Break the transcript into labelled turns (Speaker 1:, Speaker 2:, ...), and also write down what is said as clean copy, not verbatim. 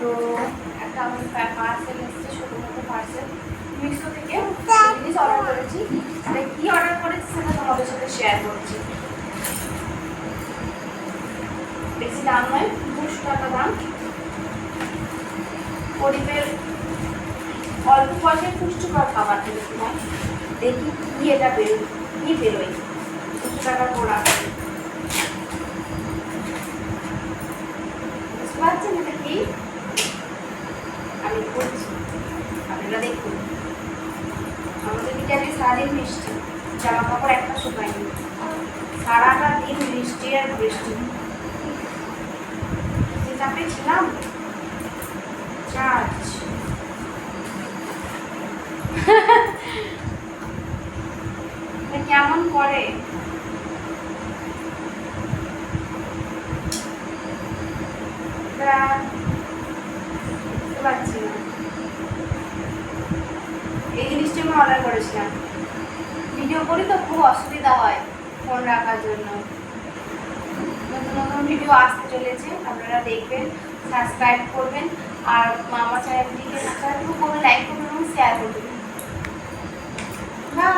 Speaker 1: তো একটা আমাদের পার্সেল এসেছে, ছোটো মতো পার্সেল মিশো থেকে জিনিস অর্ডার করেছি। মানে কী অর্ডার করেছি সেটা তোমাদের সাথে শেয়ার করছি। বেশি দাম নয়, 200 টাকা দাম। গরিবের অল্প পয়সায় পুষ্টিকর খাবার থেকে তোমায় দেখি কী এটা বেরোয়, কী বেরোয় 200 টাকা পোড়া। বুঝতে পারছেন এটা কি? আমি বলছি, আপনারা দেখুন। আমাদের দিকে আজকে সারাদিন বৃষ্টি, জামা কাপড় একটা শুকায়নি, সারাটা দিন বৃষ্টি আর বৃষ্টি। যে চাপে ছিলাম চার্জ কেমন করে বুঝতে পারছি না। এই জিনিসটা আমি অর্ডার করেছিলাম। ভিডিও করি তো খুব অসুবিধা হয় ফোন রাখার জন্য। নতুন নতুন ভিডিও আসতে চলেছে, আপনারা দেখবেন, সাবস্ক্রাইব করবেন আর আমার চ্যানেলটিকে সাবস্ক্রাইব করবেন, লাইক করবেন এবং শেয়ার করবেন। না